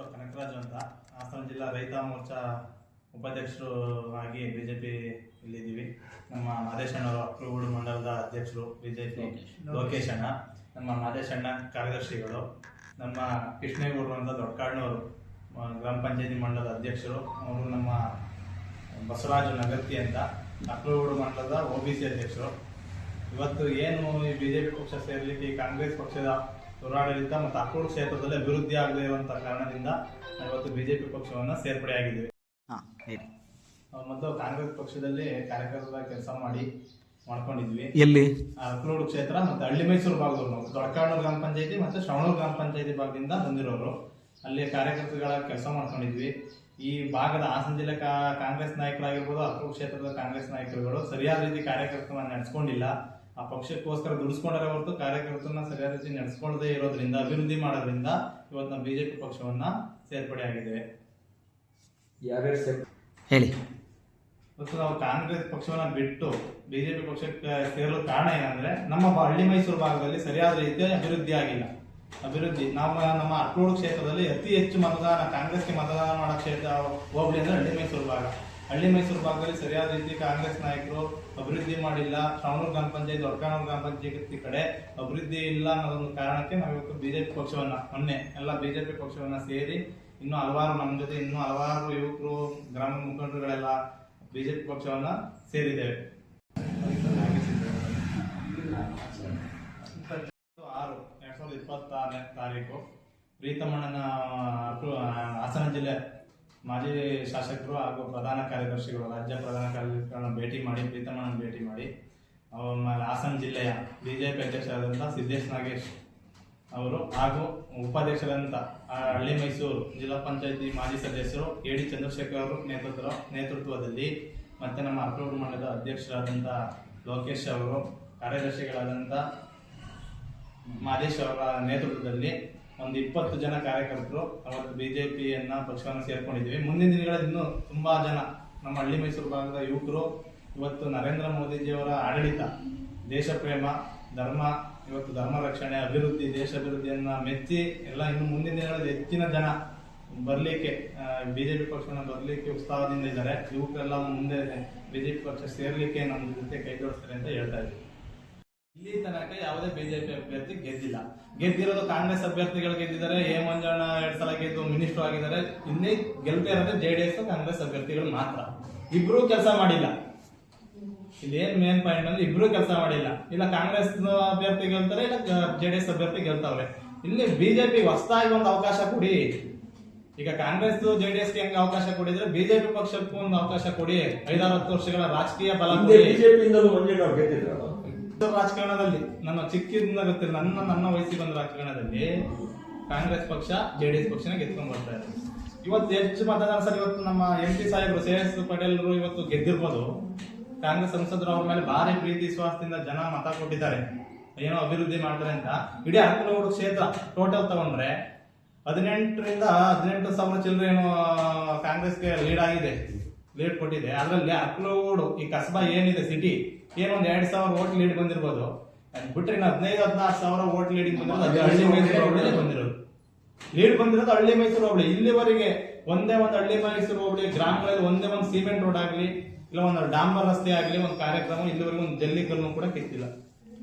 ಹೆಸರು ಕನಕರಾಜು ಅಂತ. ಹಾಸನ ಜಿಲ್ಲಾ ರೈತ ಮೋರ್ಚಾ ಉಪಾಧ್ಯಕ್ಷರು ಆಗಿ ಬಿಜೆಪಿ ಇಲ್ಲಿದ್ದೀವಿ. ನಮ್ಮ ಮಾದೇಶಣ್ಣವರು ಅಕ್ಲೂಗೂಡು ಮಂಡಲದ ಅಧ್ಯಕ್ಷರು ಬಿಜೆಪಿ, ಲೋಕೇಶ್ ಅಣ್ಣ, ನಮ್ಮ ಮಾದೇಶಣ್ಣ ಕಾರ್ಯದರ್ಶಿಗಳು, ನಮ್ಮ ಕೃಷ್ಣೇಗೌಡರು ಅಂತ ದೊಡ್ಡಕಾಡ್ನವರು ಗ್ರಾಮ ಪಂಚಾಯತಿ ಮಂಡಲದ ಅಧ್ಯಕ್ಷರು, ಅವರು ನಮ್ಮ ಬಸವರಾಜು ನಗರ್ತಿ ಅಂತ ಅಕ್ಲೂಗೂಡು ಮಂಡಲದ OBC ಅಧ್ಯಕ್ಷರು. ಇವತ್ತು ಏನು ಈ ಬಿಜೆಪಿ ಪಕ್ಷ ಸೇರಲಿಕ್ಕೆ ಕಾಂಗ್ರೆಸ್ ಪಕ್ಷದ ದುರಾಡಳಿತ ಮತ್ತು ಅಕ್ಲೂರು ಕ್ಷೇತ್ರದಲ್ಲಿ ಅಭಿವೃದ್ಧಿ ಆಗದೇ ಇರುವಂತಹ ಕಾರಣದಿಂದ ಇವತ್ತು ಬಿಜೆಪಿ ಪಕ್ಷವನ್ನು ಸೇರ್ಪಡೆಯಾಗಿದ್ದೀವಿ. ಮೊದಲು ಕಾಂಗ್ರೆಸ್ ಪಕ್ಷದಲ್ಲಿ ಕಾರ್ಯಕರ್ತರ ಕೆಲಸ ಮಾಡ್ಕೊಂಡಿದ್ವಿ. ಎಲ್ಲಿ? ಅಕ್ಲೂರು ಕ್ಷೇತ್ರ ಮತ್ತು ಹಳ್ಳಿ ಮೈಸೂರು ಭಾಗದವರು. ನಾವು ದೊಡ್ಡಕಾಡ್ನೂರು ಗ್ರಾಮ ಪಂಚಾಯತಿ ಮತ್ತು ಶ್ರವಣೂರು ಗ್ರಾಮ ಪಂಚಾಯತಿ ಭಾಗದಿಂದ ಬಂದಿರೋರು. ಅಲ್ಲಿ ಕಾರ್ಯಕರ್ತರುಗಳ ಕೆಲಸ ಮಾಡ್ಕೊಂಡಿದ್ವಿ. ಈ ಭಾಗದ ಹಾಸನ ಜಿಲ್ಲೆ ಕಾಂಗ್ರೆಸ್ ನಾಯಕರಾಗಿರ್ಬೋದು, ಅಕ್ಲೂರು ಕ್ಷೇತ್ರದ ಕಾಂಗ್ರೆಸ್ ನಾಯಕರುಗಳು ಸರಿಯಾದ ರೀತಿ ಕಾರ್ಯಕರ್ತರನ್ನ ನಡೆಸ್ಕೊಂಡಿಲ್ಲ. ಆ ಪಕ್ಷಕ್ಕೋಸ್ಕರ ದುಡಿಸ್ಕೊಂಡರೆ ಹೊರತು ಕಾರ್ಯಕರ್ತರನ್ನ ಸರಿಯಾದ ರೀತಿ ನಡೆಸ್ಕೊಳ್ಳದೆ ಇರೋದ್ರಿಂದ, ಅಭಿವೃದ್ಧಿ ಮಾಡೋದ್ರಿಂದ ಇವತ್ತು ನಾವು ಬಿಜೆಪಿ ಪಕ್ಷವನ್ನ ಸೇರ್ಪಡೆ ಆಗಿದ್ದೇವೆ. ಹೇಳಿ. ಇವತ್ತು ನಾವು ಕಾಂಗ್ರೆಸ್ ಪಕ್ಷವನ್ನ ಬಿಟ್ಟು ಬಿಜೆಪಿ ಪಕ್ಷಕ್ಕೆ ಸೇರಲು ಕಾರಣ ಏನಂದ್ರೆ, ನಮ್ಮ ಹಳ್ಳಿ ಮೈಸೂರು ಭಾಗದಲ್ಲಿ ಸರಿಯಾದ ರೀತಿಯ ಅಭಿವೃದ್ಧಿ ಆಗಿಲ್ಲ. ನಮ್ಮ ಅಕ್ಲೂರು ಕ್ಷೇತ್ರದಲ್ಲಿ ಅತಿ ಹೆಚ್ಚು ಕಾಂಗ್ರೆಸ್ಗೆ ಮತದಾನ ಮಾಡೋ ಕ್ಷೇತ್ರ ಹೋಗ್ಲಿ ಅಂದ್ರೆ ಹಳ್ಳಿ ಮೈಸೂರು ಭಾಗ. ಹಳ್ಳಿ ಮೈಸೂರು ಭಾಗದಲ್ಲಿ ಸರಿಯಾದ ರೀತಿ ಕಾಂಗ್ರೆಸ್ ನಾಯಕರು ಅಭಿವೃದ್ಧಿ ಮಾಡಿಲ್ಲ. ಶ್ರವಣೂರು ಗ್ರಾಮ ಪಂಚಾಯತ್, ದೊಡ್ಡಕಾಡ್ನೂರು ಗ್ರಾಮ ಪಂಚಾಯತಿ ಕಡೆ ಅಭಿವೃದ್ಧಿ ಇಲ್ಲ ಅನ್ನೋದೊಂದು ಕಾರಣಕ್ಕೆ ನಾವಿವತ್ತು ಬಿಜೆಪಿ ಪಕ್ಷವನ್ನ ಎಲ್ಲ ಬಿಜೆಪಿ ಪಕ್ಷವನ್ನ ಸೇರಿ ಇನ್ನೂ ಹಲವಾರು ನಮ್ಮ ಜೊತೆ ಹಲವಾರು ಯುವಕರು, ಗ್ರಾಮ ಮುಖಂಡರುಗಳೆಲ್ಲ ಬಿಜೆಪಿ ಪಕ್ಷವನ್ನ ಸೇರಿದ್ದೇವೆ. 6/2026 ತಾರೀಕು ಪ್ರೀತಮಣ್ಣನ ಹಾಸನ ಜಿಲ್ಲೆ ಮಾಜಿ ಶಾಸಕರು ಹಾಗೂ ಪ್ರಧಾನ ಕಾರ್ಯದರ್ಶಿಗಳು, ರಾಜ್ಯ ಪ್ರಧಾನ ಕಾರ್ಯದರ್ಶಿಗಳನ್ನ ಪ್ರೀತಮಣ್ಣನ ಭೇಟಿ ಮಾಡಿ ಹಾಸನ ಜಿಲ್ಲೆಯ ಬಿಜೆಪಿ ಅಧ್ಯಕ್ಷರಾದಂಥ ಸಿದ್ದೇಶ್ ನಾಗೇಶ್ ಅವರು ಹಾಗೂ ಉಪಾಧ್ಯಕ್ಷರಾದಂಥ ಹಳ್ಳಿ ಮೈಸೂರು ಜಿಲ್ಲಾ ಪಂಚಾಯತಿ ಮಾಜಿ ಸದಸ್ಯರು AD ಚಂದ್ರಶೇಖರ್ ಅವರು ನೇತೃತ್ವದಲ್ಲಿ ಮತ್ತೆ ನಮ್ಮ ಅಕ್ಲೂರು ಮಂಡಲದ ಅಧ್ಯಕ್ಷರಾದಂಥ ಲೋಕೇಶ್ ಅವರು, ಕಾರ್ಯದರ್ಶಿಗಳಾದಂಥ ಮಾದೇಶ್ ಅವರ ನೇತೃತ್ವದಲ್ಲಿ ಒಂದು 20 ಜನ ಕಾರ್ಯಕರ್ತರು ಅವತ್ತು ಬಿಜೆಪಿಯನ್ನ ಪಕ್ಷವನ್ನು ಸೇರ್ಕೊಂಡಿದ್ದೀವಿ. ಮುಂದಿನ ದಿನಗಳಲ್ಲಿ ಇನ್ನೂ ತುಂಬಾ ಜನ ನಮ್ಮ ಹಳ್ಳಿ ಮೈಸೂರು ಭಾಗದ ಯುವಕರು ಇವತ್ತು ನರೇಂದ್ರ ಮೋದಿಜಿಯವರ ಆಡಳಿತ, ದೇಶ ಪ್ರೇಮ, ಇವತ್ತು ಧರ್ಮ ರಕ್ಷಣೆ, ಅಭಿವೃದ್ಧಿ, ದೇಶ ಅಭಿವೃದ್ಧಿಯನ್ನ ಮೆಚ್ಚಿ ಎಲ್ಲ ಇನ್ನು ಮುಂದಿನ ದಿನಗಳಲ್ಲಿ ಹೆಚ್ಚಿನ ಜನ ಬರ್ಲಿಕ್ಕೆ, ಬಿಜೆಪಿ ಪಕ್ಷವನ್ನು ಬರ್ಲಿಕ್ಕೆ ಉತ್ಸಾಹದಿಂದ ಇದ್ದಾರೆ. ಯುವಕರೆಲ್ಲ ಮುಂದೆ ಬಿಜೆಪಿ ಪಕ್ಷ ಸೇರ್ಲಿಕ್ಕೆ ನಮ್ಮ ಜೊತೆ ಕೈ ಜೋಡಿಸ್ತಾರೆ ಅಂತ ಹೇಳ್ತಾ ಇದ್ದೀವಿ. ಇಲ್ಲಿ ತನಕ ಯಾವುದೇ ಬಿಜೆಪಿ ಅಭ್ಯರ್ಥಿ ಗೆದ್ದಿರೋದು ಕಾಂಗ್ರೆಸ್ ಅಭ್ಯರ್ಥಿಗಳು ಗೆದ್ದಿದ್ದಾರೆ. ಮಂಜಣ್ಣ 2 ಸಲ ಗೆದ್ದು ಮಿನಿಸ್ಟರ್ ಆಗಿದ್ದಾರೆ. ಇಲ್ಲಿ ಗೆಲ್ತಾ ಇರೋದು JDS ಕಾಂಗ್ರೆಸ್ ಅಭ್ಯರ್ಥಿಗಳು ಮಾತ್ರ. ಇಬ್ರು ಕೆಲಸ ಮಾಡಿಲ್ಲ. ಇದೇನ್ ಮೇನ್ ಪಾಯಿಂಟ್ ಅಂದ್ರೆ ಇಬ್ರು ಕೆಲಸ ಮಾಡಿಲ್ಲ. ಇಲ್ಲ ಕಾಂಗ್ರೆಸ್ ಅಭ್ಯರ್ಥಿ ಗೆಲ್ತಾರೆ, ಇಲ್ಲ JDS ಅಭ್ಯರ್ಥಿ ಗೆಲ್ತಾವ್ರೆ. ಇಲ್ಲಿ ಬಿಜೆಪಿ ಹೊಸದಾಗಿ ಒಂದು ಅವಕಾಶ ಕೊಡಿ. ಈಗ ಕಾಂಗ್ರೆಸ್ JDS ಹೆಂಗ್ ಅವಕಾಶ ಕೊಡಿದ್ರೆ ಬಿಜೆಪಿ ಪಕ್ಷಕ್ಕೂ ಒಂದು ಅವಕಾಶ ಕೊಡಿ. 5-10 ವರ್ಷಗಳ ರಾಜಕೀಯ ಬಲ ರಾಜಕಾರಣದಲ್ಲಿ ನನ್ನ ಚಿಕ್ಕದಿಂದ ಗೊತ್ತಿಲ್ಲ, ನನ್ನ ವಯಸ್ಸಿಗೆ ಬಂದ ರಾಜಕಾರಣದಲ್ಲಿ ಕಾಂಗ್ರೆಸ್ ಪಕ್ಷ JDS ಪಕ್ಷನ ಗೆದ್ಕೊಂಡ್ ಬರ್ತಾ ಇದೆ. ಇವತ್ತು ಹೆಚ್ಚು ಮತದಾನ ಸರ್, ಇವತ್ತು ನಮ್ಮ MP ಸಾಹೇಬರು CS ಪಟೇಲ್ರು ಇವತ್ತು ಗೆದ್ದಿರ್ಬೋದು. ಕಾಂಗ್ರೆಸ್ ಸಂಸದರು ಅವ್ರ ಮೇಲೆ ಭಾರಿ ಪ್ರೀತಿ ವಿಶ್ವಾಸದಿಂದ ಜನ ಮತ ಕೊಟ್ಟಿದ್ದಾರೆ, ಏನೋ ಅಭಿವೃದ್ಧಿ ಮಾಡ್ತಾರೆ ಅಂತ. ಇಡೀ ಅಕ್ಲೂರು ಕ್ಷೇತ್ರ ಟೋಟಲ್ ತಗೊಂಡ್ರೆ 18,000 ಚಿಲ್ಲರೆ ಏನೋ ಕಾಂಗ್ರೆಸ್ಗೆ ಲೀಡ್ ಕೊಟ್ಟಿದೆ. ಅದರಲ್ಲಿ ಅಕ್ಲೂರು ಈ ಕಸಬಾ ಏನಿದೆ ಸಿಟಿ, ಏನೊಂದು 2,000 ವೋಟ್ ಲೀಡ್ ಬಂದಿರ್ಬೋದು. ಬಿಟ್ರೆ 15,000-16,000 ವೋಟ್ ಲೀಡಿಂಗ್ ಬಂದಿರೋದು ಹಳ್ಳಿ ಮೈಸೂರು ಹೋಬಳಿ ಬಂದಿರೋದು. ಲೀಡ್ ಬಂದಿರೋದು ಹಳ್ಳಿ ಮೈಸೂರು ಹೋಬಳಿ. ಇಲ್ಲಿವರೆಗೆ ಒಂದೇ ಒಂದು ಹಳ್ಳಿ ಮೈಸೂರು ಹೋಬಳಿ ಗ್ರಾಮಗಳಲ್ಲಿ ಒಂದೇ ಒಂದು ಸಿಮೆಂಟ್ ರೋಡ್ ಆಗ್ಲಿ, ಇಲ್ಲ ಒಂದು ಡಾಂಬರ್ ರಸ್ತೆ ಆಗ್ಲಿ, ಒಂದು ಕಾರ್ಯಕ್ರಮ ಇಲ್ಲಿವರೆಗೆ ಒಂದು ಜಲ್ಲಿ ಕಲ್ಲು ಕೂಡ ಕಿತ್ತಿಲ್ಲ.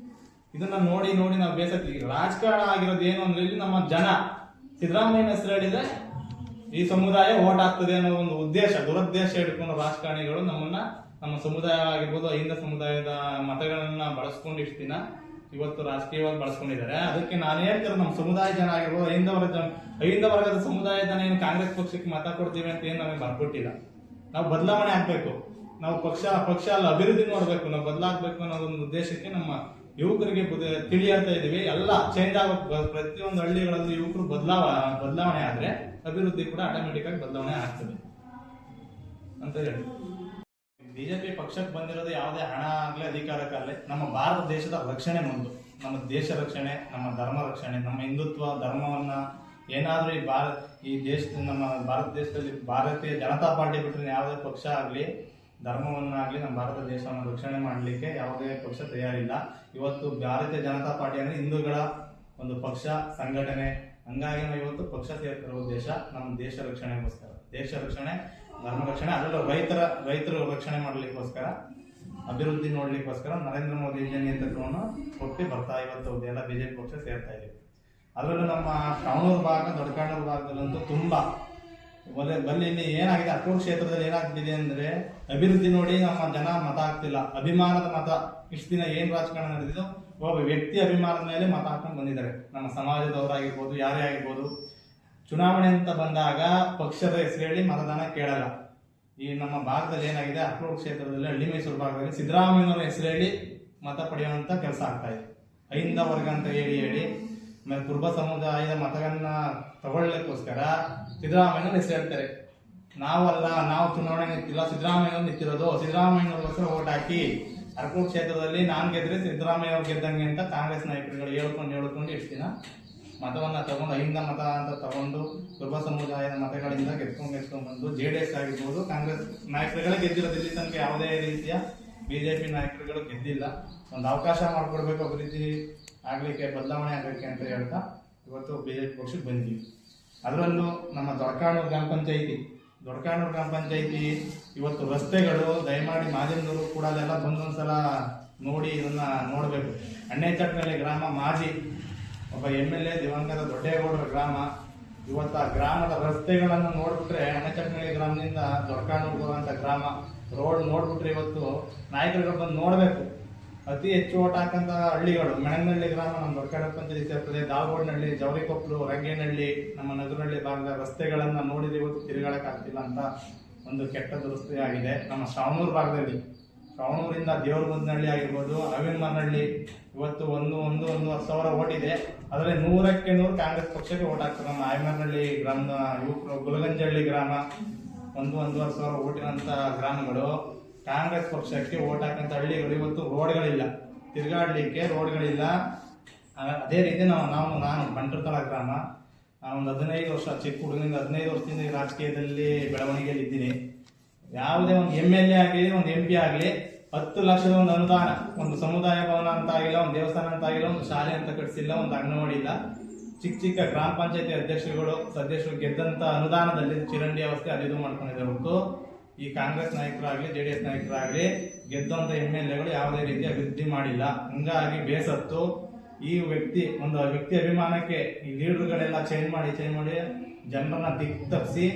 ಇದನ್ನ ನೋಡಿ ನಾವು ಬೇಸತ್ತೀವಿ. ರಾಜಕಾರಣ ಆಗಿರೋದು ಏನು ಅಂದ್ರೆ, ಇಲ್ಲಿ ನಮ್ಮ ಜನ ಸಿದ್ದರಾಮಯ್ಯನ ಹೆಸರು ಹೇಳಿದ್ರೆ ಈ ಸಮುದಾಯ ಓಟ್ ಆಗ್ತದೆ ಅನ್ನೋ ಒಂದು ದುರುದ್ದೇಶ ಇಟ್ಕೊಂಡು ರಾಜಕಾರಣಿಗಳು ನಮ್ಮ ಸಮುದಾಯ ಆಗಿರ್ಬೋದು, ಅಹಿಂದ ಸಮುದಾಯದ ಮತಗಳನ್ನ ಬಳಸ್ಕೊಂಡು ಇಷ್ಟು ದಿನ ಇವತ್ತು ರಾಜಕೀಯವಾಗಿ ಬಳಸ್ಕೊಂಡಿದ್ದಾರೆ. ಅದಕ್ಕೆ ನಾನು ಹೇಳ್ತಾರೆ, ನಮ್ಮ ಸಮುದಾಯ ಜನ ಆಗಿರ್ಬೋದು, ಅಹಿಂದ ವರ್ಗದ ಸಮುದಾಯ ಜನ ಏನು ಕಾಂಗ್ರೆಸ್ ಪಕ್ಷಕ್ಕೆ ಮತ ಕೊಡ್ತೀವಿ ಅಂತ ಏನು ನಮಗೆ ಬರ್ಕೊಟ್ಟಿಲ್ಲ. ನಾವು ಬದಲಾವಣೆ ಆಗ್ಬೇಕು, ನಾವು ಪಕ್ಷ ಅಲ್ಲ ಅಭಿವೃದ್ಧಿ ನೋಡ್ಬೇಕು, ನಾವು ಬದಲಾಗಬೇಕು ಅನ್ನೋದೊಂದು ಉದ್ದೇಶಕ್ಕೆ ನಮ್ಮ ಯುವಕರಿಗೆ ತಿಳಿಯಾಡ್ತಾ ಇದೀವಿ. ಎಲ್ಲ ಚೇಂಜ್ ಆಗಬೇಕು. ಪ್ರತಿಯೊಂದು ಹಳ್ಳಿಗಳಲ್ಲೂ ಯುವಕರು ಬದಲಾವಣೆ ಆದ್ರೆ ಅಭಿವೃದ್ಧಿ ಕೂಡ ಆಟೋಮೆಟಿಕ್ ಆಗಿ ಬದಲಾವಣೆ ಆಗ್ತದೆ ಅಂತ ಹೇಳಿ. ಬಿಜೆಪಿ ಪಕ್ಷಕ್ಕೆ ಬಂದಿರೋದು ಯಾವುದೇ ಹಣ ಆಗ್ಲಿ ಅಧಿಕಾರಕ್ಕಾಗಲಿ, ನಮ್ಮ ಭಾರತ ದೇಶದ ರಕ್ಷಣೆ ಮುಂದು. ನಮ್ಮ ದೇಶ ರಕ್ಷಣೆ, ನಮ್ಮ ಧರ್ಮ ರಕ್ಷಣೆ, ನಮ್ಮ ಹಿಂದುತ್ವ ಧರ್ಮವನ್ನ ಏನಾದ್ರೂ ಈ ದೇಶದ ನಮ್ಮ ಭಾರತ ದೇಶದಲ್ಲಿ ಭಾರತೀಯ ಜನತಾ ಪಾರ್ಟಿ ಬಿಟ್ಟರೆ ಯಾವುದೇ ಪಕ್ಷ ಆಗ್ಲಿ, ಧರ್ಮವನ್ನಾಗ್ಲಿ, ನಮ್ಮ ಭಾರತ ದೇಶವನ್ನು ರಕ್ಷಣೆ ಮಾಡಲಿಕ್ಕೆ ಯಾವುದೇ ಪಕ್ಷ ತಯಾರಿಲ್ಲ. ಇವತ್ತು ಭಾರತೀಯ ಜನತಾ ಪಾರ್ಟಿ ಅಂದ್ರೆ ಹಿಂದೂಗಳ ಒಂದು ಪಕ್ಷ, ಸಂಘಟನೆ, ಹಂಗಾಗಿ ನಾವು ಇವತ್ತು ಪಕ್ಷ ಸೇರ್ತಿರೋ ಉದ್ದೇಶ ನಮ್ಮ ದೇಶ ರಕ್ಷಣೆಗೋಸ್ಕರ, ದೇಶ ರಕ್ಷಣೆ, ಧರ್ಮ ರಕ್ಷಣೆ, ಅದರಲ್ಲೂ ರೈತರು ರಕ್ಷಣೆ ಮಾಡಲಿಕ್ಕೋಸ್ಕರ, ಅಭಿವೃದ್ಧಿ ನೋಡ್ಲಿಕ್ಕೋಸ್ಕರ ನರೇಂದ್ರ ಮೋದಿ ನೇತೃತ್ವವನ್ನು ಒಪ್ಪಿ ಬರ್ತಾ ಇವತ್ತು ಎಲ್ಲ ಬಿಜೆಪಿ ಪಕ್ಷ ಸೇರ್ತಾ ಇದೆ. ಅದರಲ್ಲೂ ನಮ್ಮ ಶ್ರಾವಣೂರು ಭಾಗ, ದೊಡ್ಡಕಾಣೂರು ಭಾಗದಲ್ಲಂತೂ ತುಂಬಾ ಬಲ್ಲಿ ಇಲ್ಲಿ ಏನಾಗಿದೆ, ಅಕ್ಕೋಡ್ ಕ್ಷೇತ್ರದಲ್ಲಿ ಏನಾಗ್ತಿದೆ ಅಂದ್ರೆ ಅಭಿವೃದ್ಧಿ ನೋಡಿ ನಮ್ಮ ಜನ ಮತ ಹಾಕ್ತಿಲ್ಲ, ಅಭಿಮಾನದ ಮತ. ಇಷ್ಟು ದಿನ ಏನ್ ರಾಜಕಾರಣ ನಡೆದಿದ್ದು, ಒಬ್ಬ ವ್ಯಕ್ತಿ ಅಭಿಮಾನದ ಮೇಲೆ ಮತ ಹಾಕೊಂಡು ಬಂದಿದ್ದಾರೆ. ನಮ್ಮ ಸಮಾಜದವರಾಗಿರ್ಬೋದು, ಯಾರೇ ಆಗಿರ್ಬೋದು, ಚುನಾವಣೆ ಅಂತ ಬಂದಾಗ ಪಕ್ಷದ ಹೆಸರು ಹೇಳಿ ಮತದಾನ ಕೇಳಲ್ಲ. ಈ ನಮ್ಮ ಭಾಗದಲ್ಲಿ ಏನಾಗಿದೆ, ಅಕ್ಲೂರು ಕ್ಷೇತ್ರದಲ್ಲಿ, ಹಳ್ಳಿ ಮೈಸೂರು ಭಾಗದಲ್ಲಿ ಸಿದ್ದರಾಮಯ್ಯನವರ ಹೆಸರು ಹೇಳಿ ಮತ ಪಡೆಯುವಂತ ಕೆಲಸ ಆಗ್ತಾ ಇದೆ. ಐಂದ ವರ್ಗ ಅಂತ ಹೇಳಿ ಆಮೇಲೆ ಕುರುಬ ಸಮುದಾಯದ ಮತಗಳನ್ನ ತಗೊಳ್ಲಿಕ್ಕೋಸ್ಕರ ಸಿದ್ದರಾಮಯ್ಯನವ್ರ ಹೆಸರು ಹೇಳ್ತಾರೆ. ನಾವು ಚುನಾವಣೆ ನಿಂತಿಲ್ಲ, ಸಿದ್ದರಾಮಯ್ಯನವ್ರು ನಿಂತಿರೋದು, ಸಿದ್ದರಾಮಯ್ಯನವ್ರಿಗೋಸ್ಕರ ಓಟ್ ಹಾಕಿ ಅರಕೂರು ಕ್ಷೇತ್ರದಲ್ಲಿ ನಾನ್ ಗೆದ್ರೆ ಸಿದ್ದರಾಮಯ್ಯ ಅವ್ರು ಗೆದ್ದಂಗೆ ಅಂತ ಕಾಂಗ್ರೆಸ್ ನಾಯಕರುಗಳು ಹೇಳ್ಕೊಂಡು ಎಷ್ಟು ದಿನ ಮತವನ್ನ ತಗೊಂಡು, ಐಂದ ಮತ ಅಂತ ತಗೊಂಡು ಕುರುಬ ಸಮುದಾಯದ ಮತಗಳಿಂದ ಗೆದ್ಕೊಂಡು ಬಂದು JDS ಆಗಿರ್ಬೋದು, ಕಾಂಗ್ರೆಸ್ ನಾಯಕರುಗಳೇ ಗೆದ್ದಿರೋದು. ಇಲ್ಲಿ ತನಕ ಯಾವುದೇ ರೀತಿಯ ಬಿಜೆಪಿ ನಾಯಕರುಗಳು ಗೆದ್ದಿಲ್ಲ. ಒಂದು ಅವಕಾಶ ಮಾಡಿಕೊಡ್ಬೇಕು, ಅಭಿವೃದ್ಧಿ ಆಗ್ಲಿಕ್ಕೆ, ಬದಲಾವಣೆ ಆಗಲಿಕ್ಕೆ ಅಂತ ಹೇಳ್ತಾ ಇವತ್ತು ಬಿಜೆಪಿ ಪಕ್ಷಕ್ಕೆ ಬಂದಿದ್ದೀವಿ. ಅದರಲ್ಲೂ ನಮ್ಮ ದೊಡ್ಡಕಾಣೂರು ಗ್ರಾಮ ಪಂಚಾಯಿತಿ ಇವತ್ತು ರಸ್ತೆಗಳು, ದಯಮಾಡಿ ಮಾಧ್ಯಮದವರು ಕೂಡ ಅಲ್ಲೆಲ್ಲ ಬಂದೊಂದ್ಸಲ ನೋಡಿ ಇದನ್ನ ನೋಡಬೇಕು. ಅಣ್ಣೆಚಟ್ನಳ್ಳಿ ಗ್ರಾಮ, ಮಾಜಿ ಒಬ್ಬ MLA ದಿವಂಗತ ದೊಡ್ಡೇಗೌಡರ ಗ್ರಾಮ. ಇವತ್ತು ಆ ಗ್ರಾಮದ ರಸ್ತೆಗಳನ್ನು ನೋಡ್ಬಿಟ್ರೆ, ಅಣ್ಣೆಚಟ್ನಳ್ಳಿ ಗ್ರಾಮದಿಂದ ದೊಡ್ಡಕಾಣೂರು ಅಂತ ಗ್ರಾಮ ರೋಡ್ ನೋಡ್ಬಿಟ್ರೆ ಇವತ್ತು ನಾಯಕರುಗಳು ಬಂದು ನೋಡ್ಬೇಕು. ಅತಿ ಹೆಚ್ಚು ಓಟ್ ಹಾಕಂತ ಹಳ್ಳಿಗಳು ಮೆಣಗನಹಳ್ಳಿ ಗ್ರಾಮ ನಮ್ಮ ದೊಡ್ಡಕಾಣೂರು ಪಂಚಾಯತಿ ಸೇರ್ತದೆ. ದಾವಗೋಡ್ನಹಳ್ಳಿ, ಜವರಿಕೊಪ್ಪಲು, ರಂಗೇನಹಳ್ಳಿ, ನಮ್ಮ ನಗರಹಳ್ಳಿ ಭಾಗದ ರಸ್ತೆಗಳನ್ನ ನೋಡಿದ್ರೆ ಇವತ್ತು ತಿರುಗಾಡಕ್ ಆಗ್ತಿಲ್ಲ ಅಂತ ಒಂದು ಕೆಟ್ಟ ದುರಸ್ತಿ ಆಗಿದೆ. ನಮ್ಮ ಶ್ರಾವಣೂರು ಭಾಗದಲ್ಲಿ, ಶ್ರಾವಣೂರಿಂದ ದೇವರಬಂದನಹಳ್ಳಿ ಆಗಿರ್ಬೋದು, ಅವಿನ್ಮನಹಳ್ಳಿ ಇವತ್ತು ಒಂದೂವರೆ ಸಾವಿರ ಓಟ್ ಇದೆ. ಅದರಲ್ಲಿ 100ಕ್ಕೆ 100 ಕಾಂಗ್ರೆಸ್ ಪಕ್ಷಕ್ಕೆ ಓಟ್ ಹಾಕ್ತಾರೆ. ನಮ್ಮ ಆಯಮನಹಳ್ಳಿ ಗ್ರಾಮದ ಯುವಕರು, ಗುಲಗಂಜಹಳ್ಳಿ ಗ್ರಾಮ, 1-1.5 ಸಾವಿರ ಓಟಿನಂತ ಗ್ರಾಮಗಳು ಕಾಂಗ್ರೆಸ್ ಪಕ್ಷಕ್ಕೆ ಓಟ್ ಹಾಕಂತ ಹಳ್ಳಿಗಳು. ಇವತ್ತು ರೋಡ್ಗಳಿಲ್ಲ, ತಿರುಗಾಡ್ಲಿಕ್ಕೆ ರೋಡ್ಗಳಿಲ್ಲ. ಅದೇ ರೀತಿ ನಾನು ಬಂಟ್ರತಳ ಗ್ರಾಮ, ಒಂದು 15 ವರ್ಷ, ಚಿಕ್ಕ ಹುಡುಗನಿಂದ 15 ವರ್ಷದಿಂದ ಈ ರಾಜಕೀಯದಲ್ಲಿ ಬೆಳವಣಿಗೆಯಲ್ಲಿ ಇದ್ದೀನಿ. ಯಾವುದೇ ಒಂದು MLA ಆಗಲಿ, ಒಂದು MP ಆಗಲಿ, 10 ಲಕ್ಷದ ಒಂದು ಅನುದಾನ, ಒಂದು ಸಮುದಾಯ ಭವನ ಅಂತ ಆಗಿಲ್ಲ, ಒಂದು ದೇವಸ್ಥಾನ ಅಂತ ಆಗಿಲ್ಲ, ಒಂದು ಶಾಲೆ ಅಂತ ಕಟ್ಟಿಸಿಲ್ಲ, ಒಂದು ಅಂಗನವಾಡಿ ಇಲ್ಲ. ಚಿಕ್ಕ ಗ್ರಾಮ ಪಂಚಾಯತಿ ಅಧ್ಯಕ್ಷರು ಗೆದ್ದಂತ ಅನುದಾನದಲ್ಲಿ ಚಿರಂಡಿ ಅವಸ್ಥೆ ಅದು ಮಾಡ್ಕೊಂಡಿದ್ದಾರೆ ಹೊರತು ಈ ಕಾಂಗ್ರೆಸ್ ನಾಯಕರಾಗ್ಲಿ, JDS ನಾಯಕರಾಗ್ಲಿ ಗೆದ್ದಂತ MLAಗಳು ಯಾವುದೇ ರೀತಿ ಅಭಿವೃದ್ಧಿ ಮಾಡಿಲ್ಲ. ಹಂಗಾಗಿ ಬೇಸತ್ತು ಈ ವ್ಯಕ್ತಿ ಅಭಿಮಾನಕ್ಕೆ ಈ ಲೀಡರ್ಗಳೆಲ್ಲ ಚೇಂಜ್ ಮಾಡಿ ಜನರನ್ನ ದಿಕ್ ತಪ್ಪಿಸಿ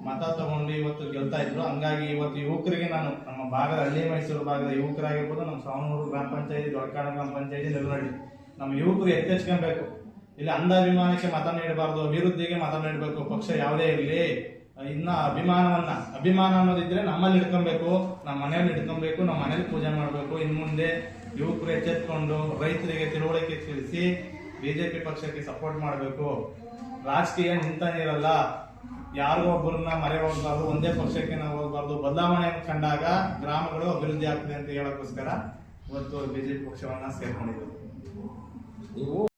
ಮತ ತಗೊಂಡು ಇವತ್ತು ಗೆಲ್ತಾ ಇದ್ರು. ಹಂಗಾಗಿ ಇವತ್ತು ಯುವಕರಿಗೆ ನಮ್ಮ ಭಾಗದ, ಹಳ್ಳಿ ಮೈಸೂರು ಭಾಗದ ಯುವಕರಾಗಿರ್ಬೋದು, ನಮ್ಮ ಶ್ರಾವಣೂರು ಗ್ರಾಮ ಪಂಚಾಯತಿ, ದೊಡ್ಡಕಾಣೂರು ಗ್ರಾಮ ಪಂಚಾಯತಿ, ನಗರಹಳ್ಳಿ, ನಮ್ಮ ಯುವಕರು ಎಚ್ಚೆಚ್ಕೊಬೇಕು. ಇಲ್ಲಿ ಅಂಧಾಭಿಮಾನಕ್ಕೆ ಮತ ನೀಡಬಾರ್ದು, ಅಭಿವೃದ್ಧಿಗೆ ಮತ ನೀಡಬೇಕು. ಪಕ್ಷ ಯಾವುದೇ ಇರಲಿ, ಇನ್ನ ಅಭಿಮಾನ ಅನ್ನೋದಿದ್ರೆ ನಮ್ಮಲ್ಲಿ ಇಟ್ಕೊಬೇಕು, ನಮ್ಮ ಮನೆಯಲ್ಲಿ ಇಟ್ಕೊಬೇಕು, ನಮ್ಮ ಮನೇಲಿ ಪೂಜೆ ಮಾಡಬೇಕು. ಇನ್ನು ಮುಂದೆ ಯುವಕರು ಎಚ್ಚೆತ್ಕೊಂಡು ರೈತರಿಗೆ ತಿಳುವಳಿಕೆ ತಿಳಿಸಿ ಬಿಜೆಪಿ ಪಕ್ಷಕ್ಕೆ ಸಪೋರ್ಟ್ ಮಾಡಬೇಕು. ರಾಜಕೀಯ ನಿಂತ ನೀರಲ್ಲ, ಯಾರಿಗೋ ಒಬ್ಬರನ್ನ ಮರೆ ಹೋಗ್ಬಾರ್ದು, ಒಂದೇ ಪಕ್ಷಕ್ಕೆ ನಾವು ಹೋಗ್ಬಾರ್ದು. ಬದಲಾವಣೆ ಕಂಡಾಗ ಗ್ರಾಮಗಳು ಅಭಿವೃದ್ಧಿ ಆಗ್ತದೆ ಅಂತ ಹೇಳೋಕ್ಕೋಸ್ಕರ ಇವತ್ತು ಬಿಜೆಪಿ ಪಕ್ಷವನ್ನ ಸೇರ್ಕೊಂಡಿದ್ದೀವಿ.